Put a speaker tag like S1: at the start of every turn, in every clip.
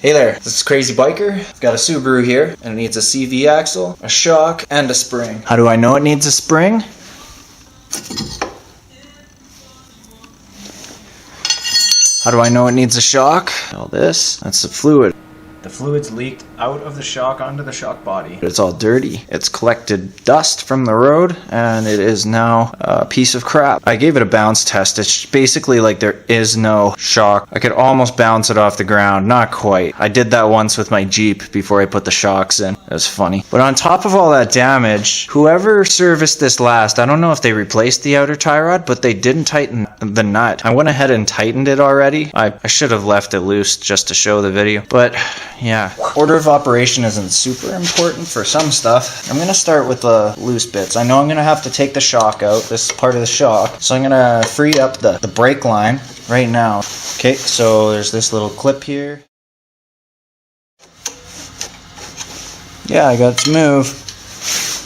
S1: Hey there, this is Crazy Biker. I've got a Subaru here, and it needs a CV axle, a shock, and a spring. How do I know it needs a spring? How do I know it needs a shock? All this, that's the fluid. The fluid's leaked out of the shock onto the shock body. It's all dirty. It's collected dust from the road, and it is now a piece of crap. I gave it a bounce test. It's basically like there is no shock. I could almost bounce it off the ground. Not quite. I did that once with my Jeep before I put the shocks in. It was funny. But on top of all that damage, whoever serviced this last, I don't know if they replaced the outer tie rod, but they didn't tighten the nut. I went ahead and tightened it already. I should have left it loose just to show the video. But yeah, order of operation isn't super important for some stuff. I'm gonna start with the loose bits. I know I'm gonna have to take the shock out, this part of the shock, so I'm gonna free up the brake line right now. Okay, so there's this little clip here. Yeah, I got to move.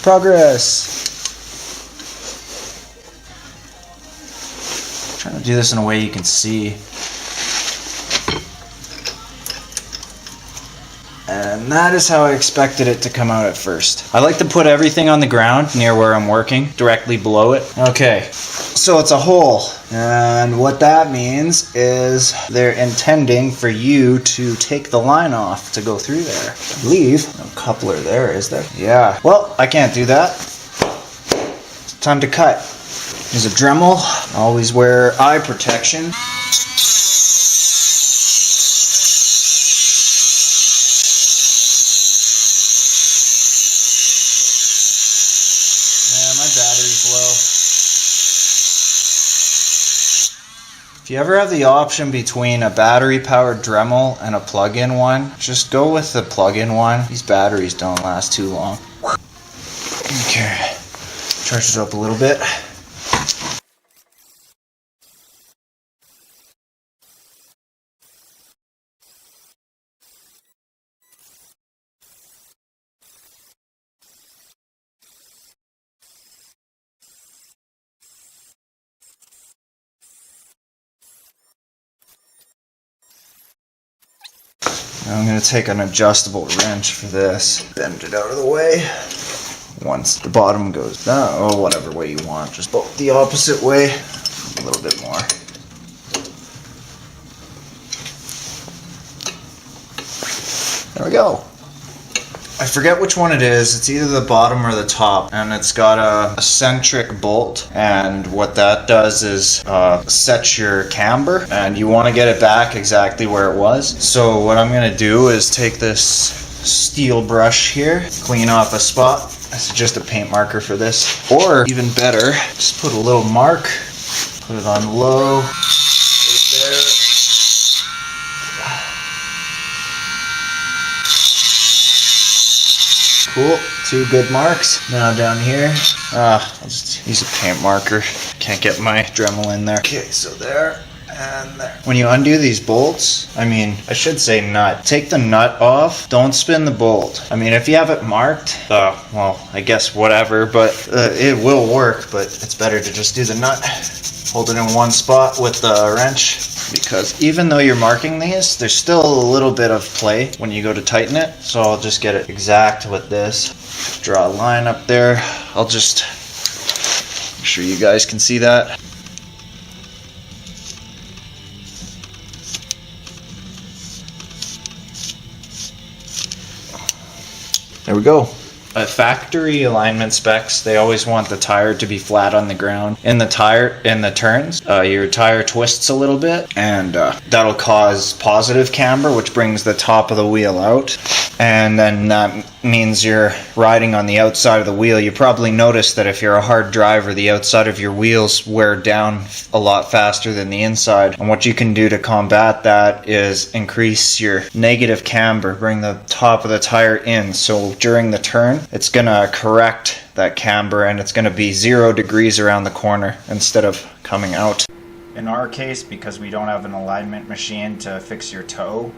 S1: Progress. I'm trying to do this in a way you can see. And that is how I expected it to come out at first. I like to put everything on the ground near where I'm working, directly below it. Okay, so it's a hole. And what that means is they're intending for you to take the line off to go through there. I believe no coupler there, is there? Yeah. Well, I can't do that. It's time to cut. There's a Dremel. Always wear eye protection. If you ever have the option between a battery-powered Dremel and a plug-in one, just go with the plug-in one. These batteries don't last too long. Okay, charge it up a little bit. I'm going to take an adjustable wrench for this, bend it out of the way. Once the bottom goes down, or whatever way you want, just bolt the opposite way, a little bit more. There we go. I forget which one it is. It's either the bottom or the top, and it's got a eccentric bolt, and what that does is sets your camber, and you want to get it back exactly where it was. So what I'm going to do is take this steel brush here, clean off a spot. This is just a paint marker for this, or even better, just put a little mark, put it on low, right there. Cool, 2 good marks. Now down here, I'll just use a paint marker. Can't get my Dremel in there. Okay, so there and there. When you undo these bolts, I should say nut. Take the nut off, don't spin the bolt. If you have it marked, well, I guess whatever, but it will work, but it's better to just do the nut. Hold it in one spot with the wrench, because even though you're marking these, there's still a little bit of play when you go to tighten it. So I'll just get it exact with this. Draw a line up there. I'll just make sure you guys can see that. There we go. Factory alignment specs, they always want the tire to be flat on the ground. In the turns, your tire twists a little bit, and that'll cause positive camber, which brings the top of the wheel out. And then that means you're riding on the outside of the wheel. You probably noticed that if you're a hard driver, the outside of your wheels wear down a lot faster than the inside. And what you can do to combat that is increase your negative camber, bring the top of the tire in. So during the turn, it's gonna correct that camber, and it's gonna be 0 degrees around the corner instead of coming out. In our case, because we don't have an alignment machine to fix your toe,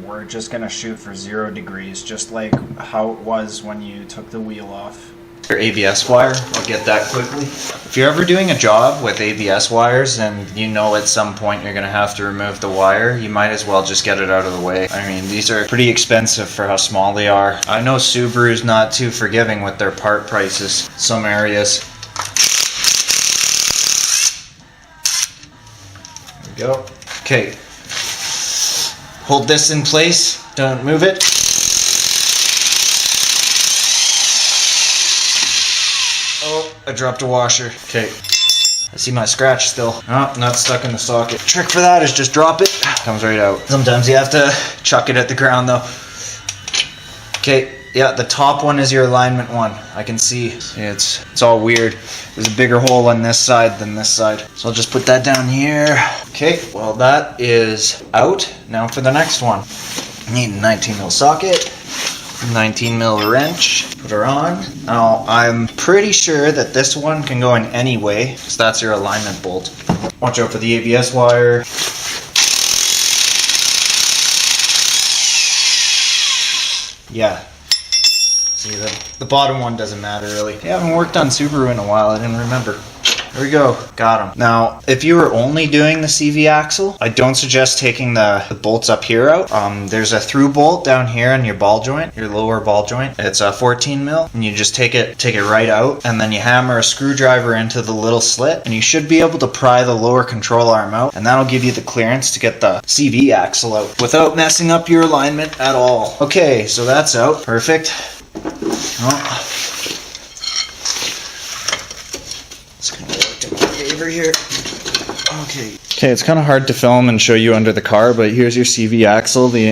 S1: we're just gonna shoot for 0 degrees, just like how it was when you took the wheel off. Your ABS wire, I'll get that quickly. If you're ever doing a job with ABS wires and you know at some point you're gonna have to remove the wire, you might as well just get it out of the way. I mean, these are pretty expensive for how small they are. I know Subaru's not too forgiving with their part prices, some areas. There we go. Okay. Hold this in place, don't move it. Oh, I dropped a washer. Okay. I see my scratch still. Oh, not stuck in the socket. Trick for that is just drop it. Comes right out. Sometimes you have to chuck it at the ground though. Okay, yeah, the top one is your alignment one. I can see. It's all weird. There's a bigger hole on this side than this side. So I'll just put that down here. Okay, well that is out. Now for the next one. I need a 19mm socket. 19mm wrench, put her on. Now I'm pretty sure that this one can go in any way, because that's your alignment bolt. Watch out for the ABS wire. Yeah. See, the bottom one doesn't matter really. I haven't worked on Subaru in a while, I didn't remember. There we go, got them. Now, if you were only doing the CV axle, I don't suggest taking the bolts up here out. There's a through bolt down here on your ball joint, your lower ball joint. It's a 14mm, and you just take it right out, and then you hammer a screwdriver into the little slit, and you should be able to pry the lower control arm out, and that'll give you the clearance to get the CV axle out without messing up your alignment at all. Okay, so that's out. Perfect. Oh. Here. Okay, it's kind of hard to film and show you under the car, but here's your CV axle, the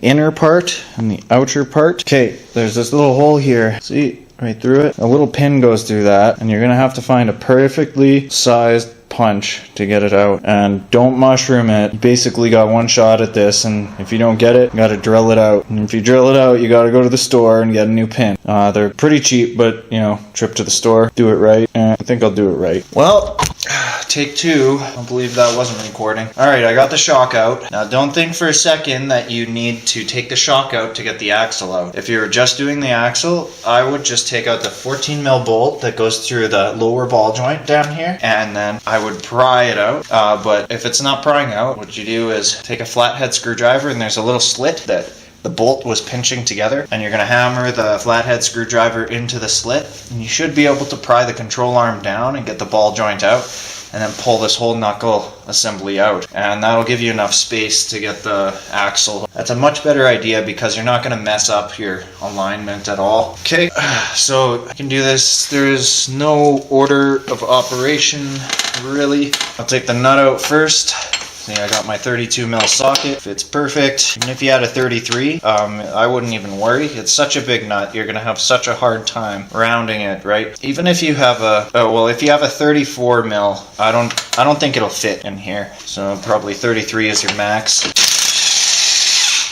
S1: inner part and the outer part. Okay, there's this little hole here. See, right through it? A little pin goes through that, and you're gonna have to find a perfectly sized punch to get it out, and don't mushroom it. You basically got one shot at this, and if you don't get it, you gotta drill it out, and if you drill it out, you gotta go to the store and get a new pin. They're pretty cheap, but you know, trip to the store, do it right, and I think I'll do it right. Well, take two. I don't believe that wasn't recording. Alright, I got the shock out. Now don't think for a second that you need to take the shock out to get the axle out. If you're just doing the axle, I would just take out the 14mm bolt that goes through the lower ball joint down here, and then I would pry it out. But if it's not prying out, what you do is take a flathead screwdriver, and there's a little slit that the bolt was pinching together, and you're going to hammer the flathead screwdriver into the slit, and you should be able to pry the control arm down and get the ball joint out, and then pull this whole knuckle assembly out, and that'll give you enough space to get the axle. That's a much better idea because you're not going to mess up your alignment at all. Okay, so I can do this. There is no order of operation really. I'll take the nut out first. See, I got my 32mm socket. Fits perfect. Even if you had a 33, I wouldn't even worry. It's such a big nut, you're gonna have such a hard time rounding it, right? Even if you have if you have a 34mm, I don't think it'll fit in here. So probably 33 is your max.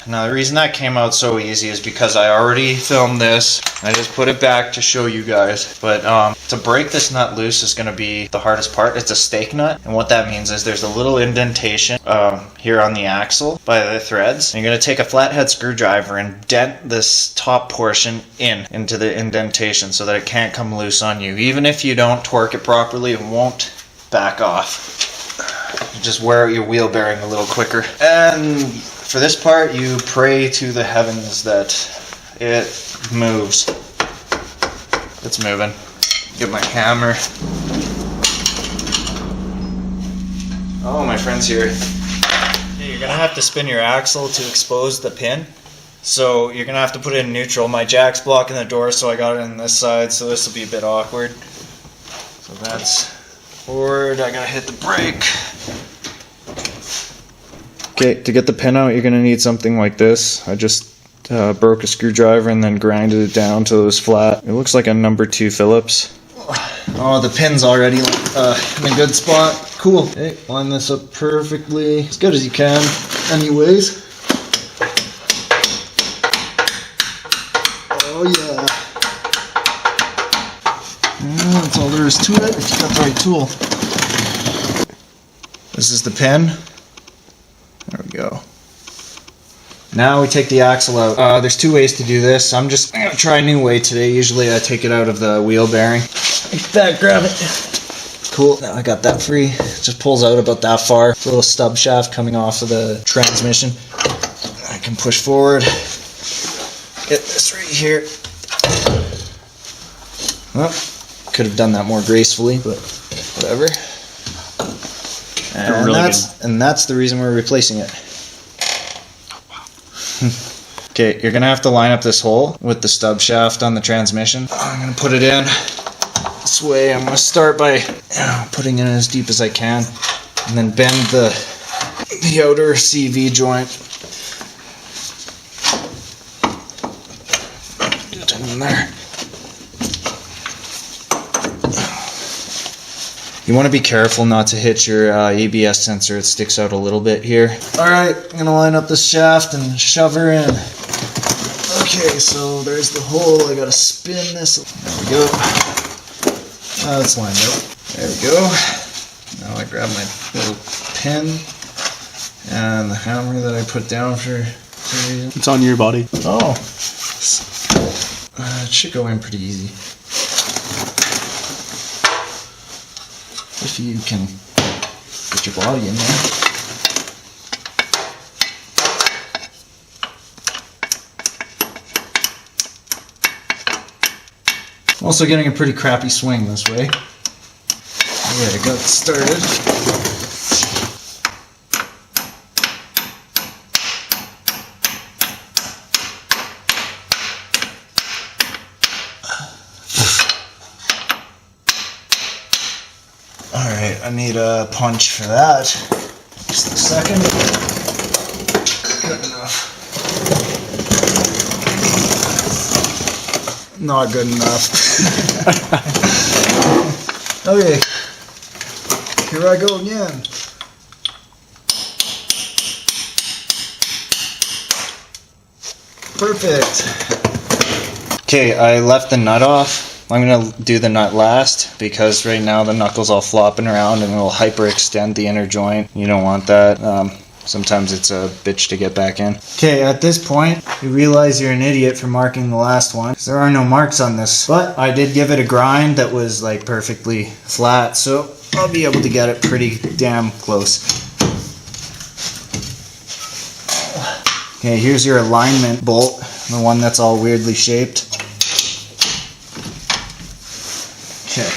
S1: Now the reason that came out so easy is because I already filmed this. I just put it back to show you guys. But to break this nut loose is going to be the hardest part. It's a stake nut, and what that means is there's a little indentation here on the axle by the threads. And you're going to take a flathead screwdriver and dent this top portion into the indentation so that it can't come loose on you. Even if you don't torque it properly, it won't back off. You just wear out your wheel bearing a little quicker. And for this part, you pray to the heavens that it moves. It's moving. Get my hammer. Oh, my friend's here. You're gonna have to spin your axle to expose the pin. So you're gonna have to put it in neutral. My jack's blocking the door, so I got it on this side, so this will be a bit awkward. So that's forward. I gotta hit the brake. Okay, to get the pin out, you're going to need something like this. I just broke a screwdriver and then grinded it down till it was flat. It looks like a number 2 Phillips. Oh, the pin's already in a good spot. Cool. Okay, line this up perfectly, as good as you can, anyways. Oh yeah. That's all there is to it, if you got the right tool. This is the pin. There we go. Now we take the axle out. There's two ways to do this. I'm gonna try a new way today. Usually I take it out of the wheel bearing. Like that, grab it. Cool, now I got that free. It just pulls out about that far. It's a little stub shaft coming off of the transmission. I can push forward. Get this right here. Well, could have done that more gracefully, but whatever. And that's the reason we're replacing it. Okay, you're gonna have to line up this hole with the stub shaft on the transmission. I'm gonna put it in this way. I'm gonna start by putting it in as deep as I can, and then bend the outer CV joint. Get it in there. You want to be careful not to hit your ABS sensor. It sticks out a little bit here. Alright, I'm gonna line up this shaft and shove her in. Okay, so there's the hole. I gotta spin this. There we go. It's lined up. There we go. Now I grab my little pin and the hammer that I put down for reason.
S2: It's on your body.
S1: Oh. It should go in pretty easy. If you can get your body in there. Also getting a pretty crappy swing this way. Alright, I got it started. Alright, I need a punch for that. Just a second. Good enough. Not good enough. Okay, here I go again. Perfect. Okay, I left the nut off. I'm going to do the nut last because right now the knuckle's all flopping around and it'll hyperextend the inner joint. You don't want that. Sometimes it's a bitch to get back in. Okay, at this point, you realize you're an idiot for marking the last one. There are no marks on this, but I did give it a grind that was like perfectly flat, so I'll be able to get it pretty damn close. Okay, here's your alignment bolt, the one that's all weirdly shaped. Okay,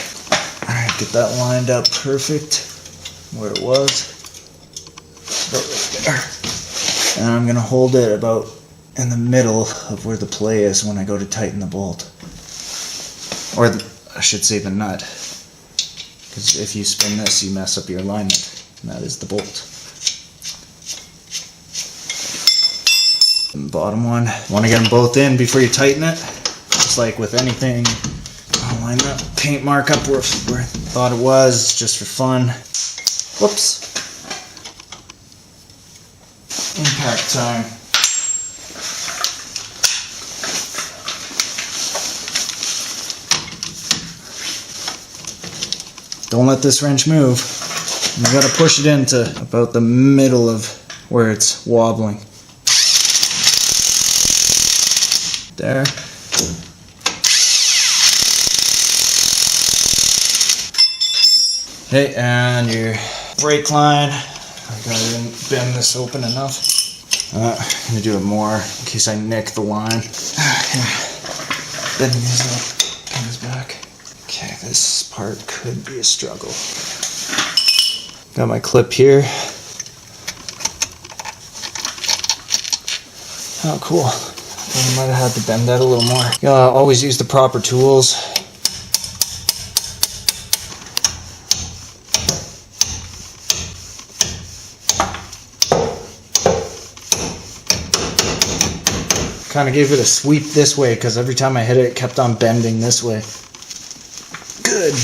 S1: alright, get that lined up perfect where it was. About right there. And I'm going to hold it about in the middle of where the play is when I go to tighten the bolt. Or I should say the nut. Because if you spin this, you mess up your alignment. And that is the bolt. And the bottom one. You want to get them both in before you tighten it. Just like with anything. I'll line that paint mark up where I thought it was, just for fun. Whoops. Impact time. Don't let this wrench move. You gotta push it into about the middle of where it's wobbling. There. Okay, and your brake line. I didn't bend this open enough. I'm gonna do it more in case I nick the line. Bending these pins back. Okay, this part could be a struggle. Got my clip here. Oh, cool. I might have had to bend that a little more. You gotta always use the proper tools. Kind of gave it a sweep this way because every time I hit it, it kept on bending this way. Good.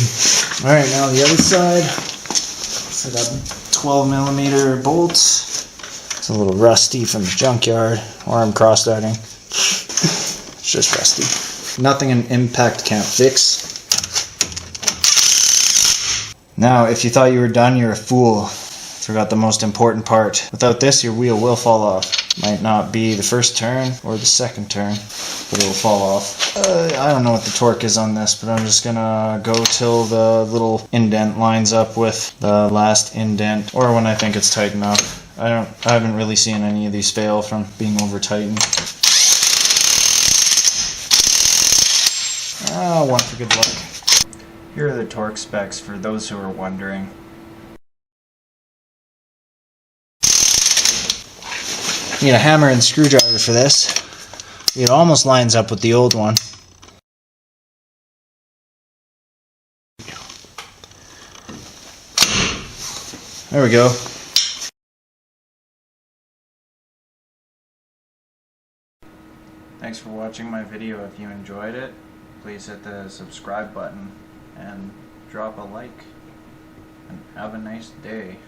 S1: Alright, now the other side. So I got 12mm bolts. It's a little rusty from the junkyard, or I'm cross-threading. It's just rusty. Nothing an impact can't fix. Now, if you thought you were done, you're a fool. Forgot the most important part. Without this, your wheel will fall off. Might not be the first turn or the second turn, but it'll fall off. I don't know what the torque is on this, but I'm just gonna go till the little indent lines up with the last indent, or when I think it's tight enough. I haven't really seen any of these fail from being over tightened. One for good luck. Here are the torque specs for those who are wondering. Need a hammer and screwdriver for this. It almost lines up with the old one. There we go. Thanks for watching my video. If you enjoyed it, please hit the subscribe button and drop a like. And have a nice day.